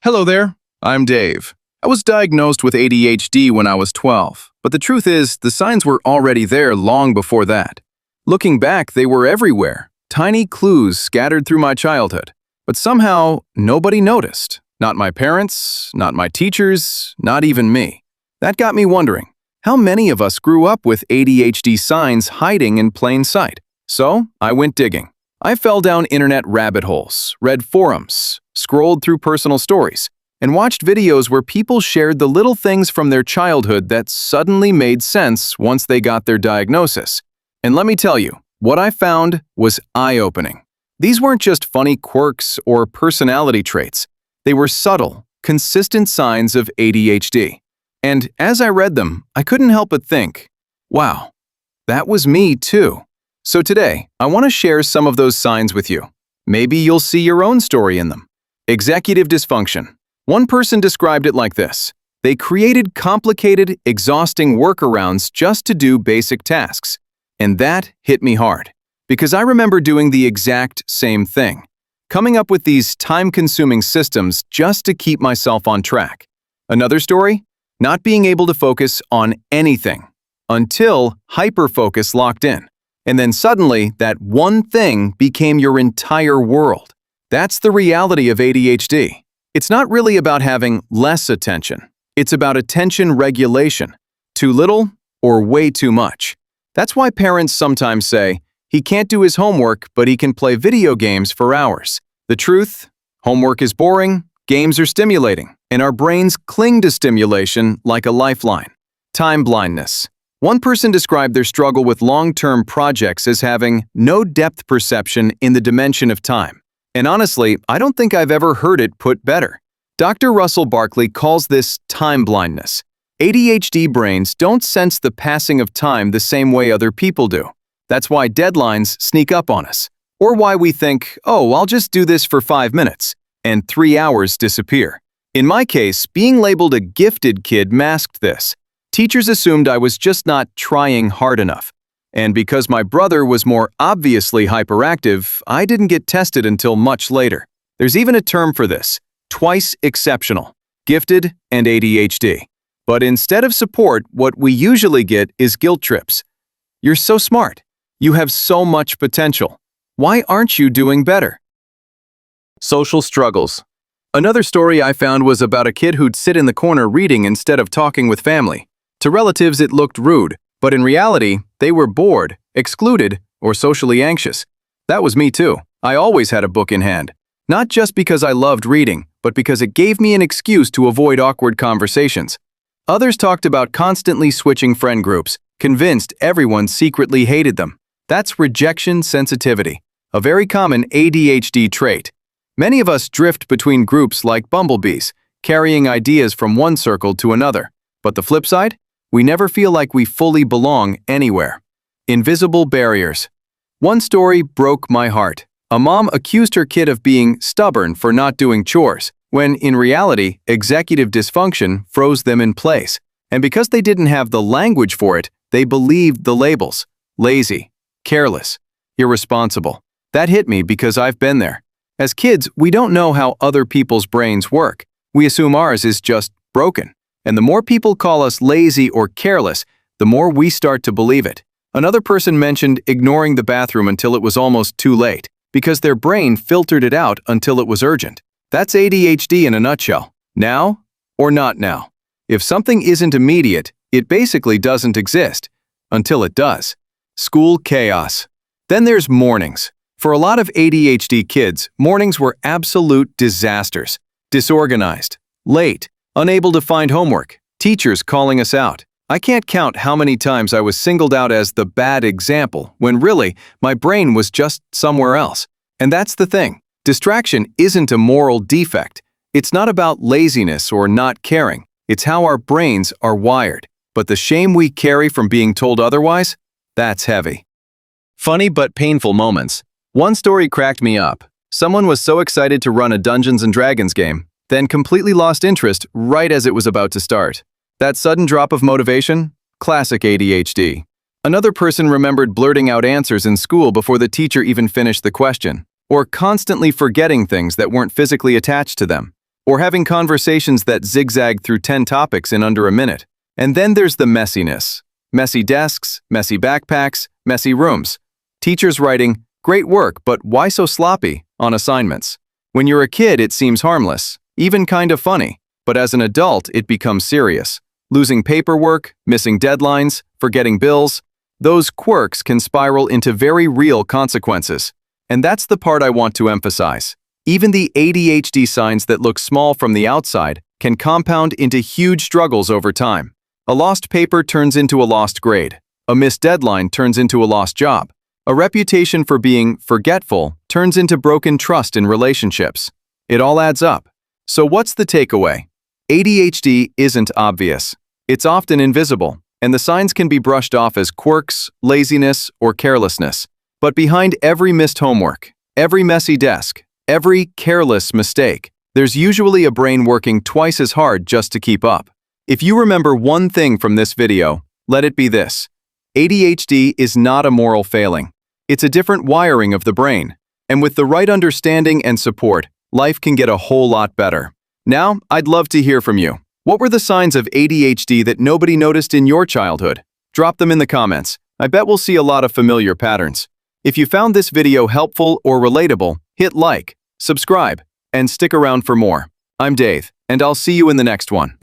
Hello there, I'm Dave. I was diagnosed with ADHD when I was 12, but the truth is, the signs were already there long before that. Looking back, they were everywhere, tiny clues scattered through my childhood. But somehow, nobody noticed. Not my parents, not my teachers, not even me. That got me wondering, how many of us grew up with ADHD signs hiding in plain sight? So, I went digging. I fell down internet rabbit holes, read forums, scrolled through personal stories, and watched videos where people shared the little things from their childhood that suddenly made sense once they got their diagnosis. And let me tell you, what I found was eye-opening. These weren't just funny quirks or personality traits. They were subtle, consistent signs of ADHD. And as I read them, I couldn't help but think, wow, that was me too. So today, I want to share some of those signs with you. Maybe you'll see your own story in them. Executive dysfunction. One person described it like this. They created complicated, exhausting workarounds just to do basic tasks. And that hit me hard, because I remember doing the exact same thing. Coming up with these time-consuming systems just to keep myself on track. Another story? Not being able to focus on anything until hyperfocus locked in. And then suddenly, that one thing became your entire world. That's the reality of ADHD. It's not really about having less attention. It's about attention regulation. Too little or way too much. That's why parents sometimes say, he can't do his homework, but he can play video games for hours. The truth? Homework is boring, games are stimulating, and our brains cling to stimulation like a lifeline. Time blindness. One person described their struggle with long-term projects as having no depth perception in the dimension of time. And honestly, I don't think I've ever heard it put better. Dr. Russell Barkley calls this time blindness. ADHD brains don't sense the passing of time the same way other people do. That's why deadlines sneak up on us. Or why we think, oh, I'll just do this for 5 minutes, and 3 hours disappear. In my case, being labeled a gifted kid masked this. Teachers assumed I was just not trying hard enough. And because my brother was more obviously hyperactive, I didn't get tested until much later. There's even a term for this, twice exceptional, gifted and ADHD. But instead of support, what we usually get is guilt trips. You're so smart. You have so much potential. Why aren't you doing better? Social struggles. Another story I found was about a kid who'd sit in the corner reading instead of talking with family. To relatives, it looked rude, but in reality, they were bored, excluded, or socially anxious. That was me too. I always had a book in hand. Not just because I loved reading, but because it gave me an excuse to avoid awkward conversations. Others talked about constantly switching friend groups, convinced everyone secretly hated them. That's rejection sensitivity, a very common ADHD trait. Many of us drift between groups like bumblebees, carrying ideas from one circle to another. But the flip side? We never feel like we fully belong anywhere. Invisible barriers. One story broke my heart. A mom accused her kid of being stubborn for not doing chores, when in reality, executive dysfunction froze them in place. And because they didn't have the language for it, they believed the labels. Lazy, careless, irresponsible. That hit me because I've been there. As kids, we don't know how other people's brains work. We assume ours is just broken. And the more people call us lazy or careless, the more we start to believe it. Another person mentioned ignoring the bathroom until it was almost too late, because their brain filtered it out until it was urgent. That's ADHD in a nutshell. Now or not now. If something isn't immediate, it basically doesn't exist. Until it does. School chaos. Then there's mornings. For a lot of ADHD kids, mornings were absolute disasters. Disorganized, late, unable to find homework, teachers calling us out. I can't count how many times I was singled out as the bad example, when really, my brain was just somewhere else. And that's the thing. Distraction isn't a moral defect. It's not about laziness or not caring. It's how our brains are wired. But the shame we carry from being told otherwise? That's heavy. Funny but painful moments. One story cracked me up. Someone was so excited to run a Dungeons & Dragons game, then completely lost interest right as it was about to start. That sudden drop of motivation? Classic ADHD. Another person remembered blurting out answers in school before the teacher even finished the question, or constantly forgetting things that weren't physically attached to them. or having conversations that zigzag through 10 topics in under a minute. And then there's the messiness. Messy desks, messy backpacks, messy rooms. Teachers writing, "Great work, but why so sloppy?" on assignments. When you're a kid, it seems harmless, even kind of funny. But as an adult, it becomes serious. Losing paperwork, missing deadlines, forgetting bills. Those quirks can spiral into very real consequences. And that's the part I want to emphasize. Even the ADHD signs that look small from the outside can compound into huge struggles over time. A lost paper turns into a lost grade. A missed deadline turns into a lost job. A reputation for being forgetful turns into broken trust in relationships. It all adds up. So what's the takeaway? ADHD isn't obvious. It's often invisible, and the signs can be brushed off as quirks, laziness, or carelessness. But behind every missed homework, every messy desk, every careless mistake, there's usually a brain working twice as hard just to keep up. If you remember one thing from this video, let it be this. ADHD is not a moral failing. It's a different wiring of the brain. And with the right understanding and support, life can get a whole lot better. Now, I'd love to hear from you. What were the signs of ADHD that nobody noticed in your childhood? Drop them in the comments. I bet we'll see a lot of familiar patterns. If you found this video helpful or relatable, hit like, subscribe, and stick around for more. I'm Dave, and I'll see you in the next one.